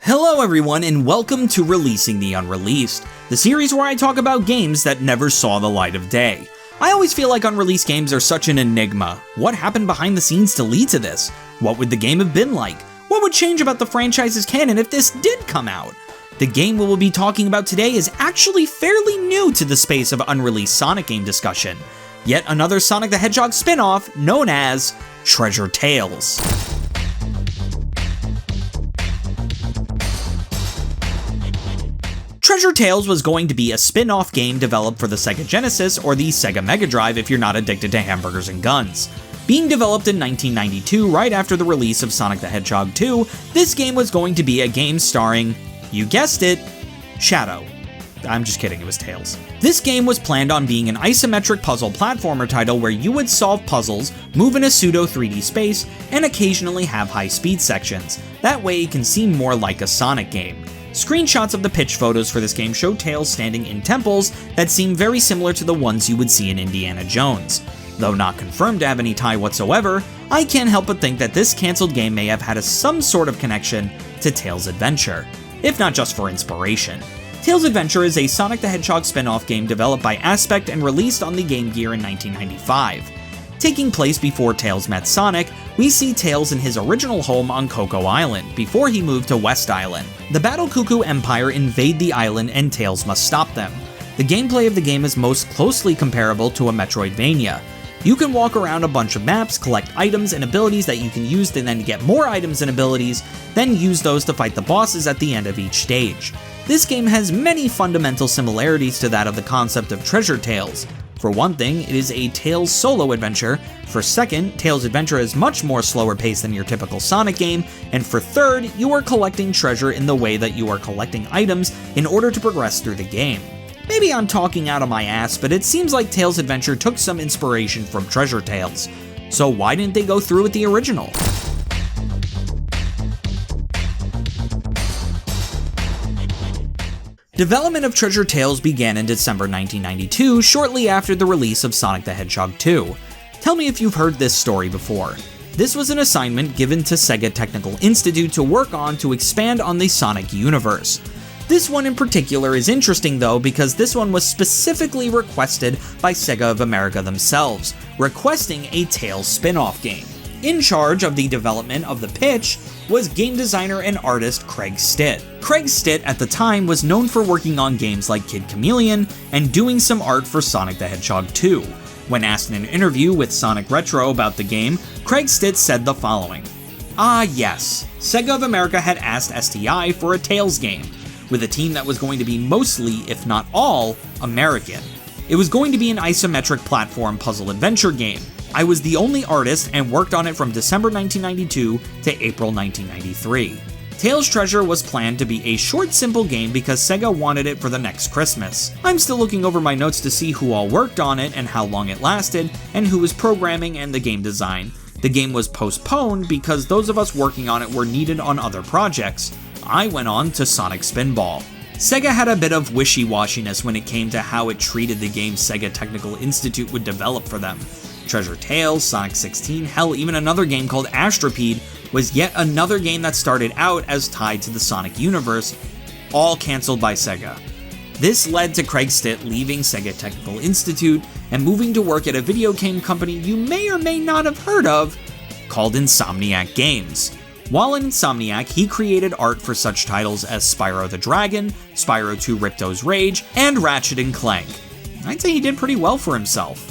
Hello everyone and welcome to Releasing the Unreleased, the series where I talk about games that never saw the light of day. I always feel like unreleased games are such an enigma. What happened behind the scenes to lead to this? What would the game have been like? What would change about the franchise's canon if this did come out? The game we will be talking about today is actually fairly new to the space of unreleased Sonic game discussion. Yet another Sonic the Hedgehog spin-off known as Treasure Tales. Treasure Tales was going to be a spin-off game developed for the Sega Genesis or the Sega Mega Drive if you're not addicted to hamburgers and guns. Being developed in 1992, right after the release of Sonic the Hedgehog 2, this game was going to be a game starring, you guessed it, Shadow. I'm just kidding, it was Tails. This game was planned on being an isometric puzzle platformer title where you would solve puzzles, move in a pseudo 3D space, and occasionally have high-speed sections. That way it can seem more like a Sonic game. Screenshots of the pitch photos for this game show Tails standing in temples that seem very similar to the ones you would see in Indiana Jones. Though not confirmed to have any tie whatsoever, I can't help but think that this cancelled game may have had some sort of connection to Tails' Adventure, if not just for inspiration. Tails' Adventure is a Sonic the Hedgehog spin-off game developed by Aspect and released on the Game Gear in 1995. Taking place before Tails met Sonic, we see Tails in his original home on Coco Island, before he moved to West Island. The Battle Cuckoo Empire invade the island and Tails must stop them. The gameplay of the game is most closely comparable to a Metroidvania. You can walk around a bunch of maps, collect items and abilities that you can use to then get more items and abilities, then use those to fight the bosses at the end of each stage. This game has many fundamental similarities to that of the concept of Treasure Tales. For one thing, it is a Tails solo adventure. For second, Tails' Adventure is much more slower paced than your typical Sonic game. And for third, you are collecting treasure in the way that you are collecting items in order to progress through the game. Maybe I'm talking out of my ass, but it seems like Tails' Adventure took some inspiration from Treasure Tales. So why didn't they go through with the original? Development of Treasure Tales began in December 1992, shortly after the release of Sonic the Hedgehog 2. Tell me if you've heard this story before. This was an assignment given to Sega Technical Institute to work on to expand on the Sonic universe. This one in particular is interesting though because this one was specifically requested by Sega of America themselves, requesting a Tales spin-off game. In charge of the development of the pitch was game designer and artist Craig Stitt. Craig Stitt at the time was known for working on games like Kid Chameleon and doing some art for Sonic the Hedgehog 2. When asked in an interview with Sonic Retro about the game, Craig Stitt said the following: "Ah yes, Sega of America had asked STI for a Tales game, with a team that was going to be mostly, if not all, American. It was going to be an isometric platform puzzle adventure game. I was the only artist and worked on it from December 1992 to April 1993. Tails Treasure was planned to be a short, simple game because Sega wanted it for the next Christmas. I'm still looking over my notes to see who all worked on it and how long it lasted, and who was programming and the game design. The game was postponed because those of us working on it were needed on other projects. I went on to Sonic Spinball." Sega had a bit of wishy-washiness when it came to how it treated the games Sega Technical Institute would develop for them. Treasure Tales, Sonic 16, hell, even another game called Astropede was yet another game that started out as tied to the Sonic universe, all cancelled by Sega. This led to Craig Stitt leaving Sega Technical Institute and moving to work at a video game company you may or may not have heard of, called Insomniac Games. While in Insomniac, he created art for such titles as Spyro the Dragon, Spyro 2 Ripto's Rage, and Ratchet & Clank. I'd say he did pretty well for himself.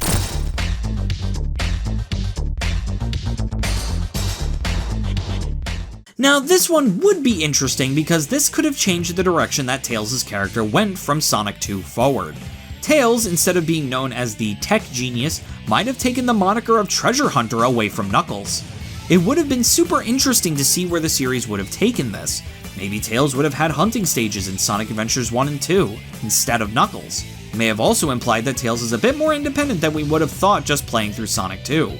Now, this one would be interesting because this could have changed the direction that Tails' character went from Sonic 2 forward. Tails, instead of being known as the tech genius, might have taken the moniker of treasure hunter away from Knuckles. It would have been super interesting to see where the series would have taken this. Maybe Tails would have had hunting stages in Sonic Adventures 1 and 2, instead of Knuckles. It may have also implied that Tails is a bit more independent than we would have thought just playing through Sonic 2.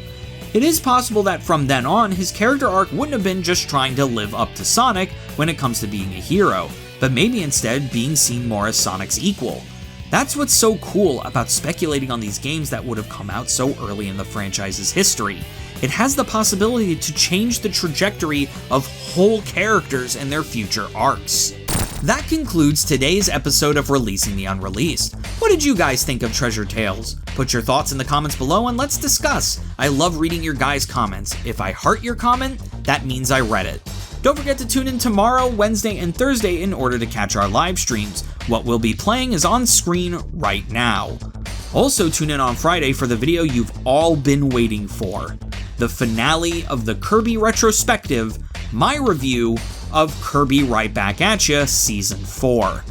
It is possible that from then on, his character arc wouldn't have been just trying to live up to Sonic when it comes to being a hero, but maybe instead being seen more as Sonic's equal. That's what's so cool about speculating on these games that would have come out so early in the franchise's history. It has the possibility to change the trajectory of whole characters and their future arcs. That concludes today's episode of Releasing the Unreleased. What did you guys think of Treasure Tales? Put your thoughts in the comments below and let's discuss. I love reading your guys' comments. If I heart your comment, that means I read it. Don't forget to tune in tomorrow, Wednesday, and Thursday in order to catch our live streams. What we'll be playing is on screen right now. Also tune in on Friday for the video you've all been waiting for. The finale of the Kirby retrospective, my review of Kirby Right Back At Ya Season 4.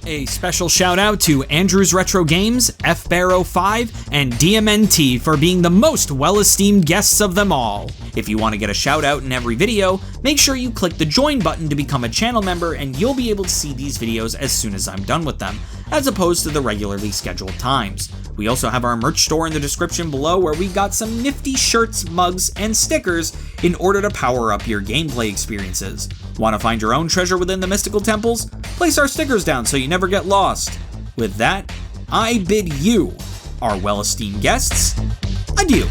A special shout out to Andrews Retro Games, FBarrow5, and DMNT for being the most well-esteemed guests of them all. If you want to get a shout out in every video, make sure you click the join button to become a channel member and you'll be able to see these videos as soon as I'm done with them, as opposed to the regularly scheduled times. We also have our merch store in the description below where we got some nifty shirts, mugs, and stickers in order to power up your gameplay experiences. Want to find your own treasure within the mystical temples? Place our stickers down so you never get lost. With that, I bid you, our well-esteemed guests, adieu.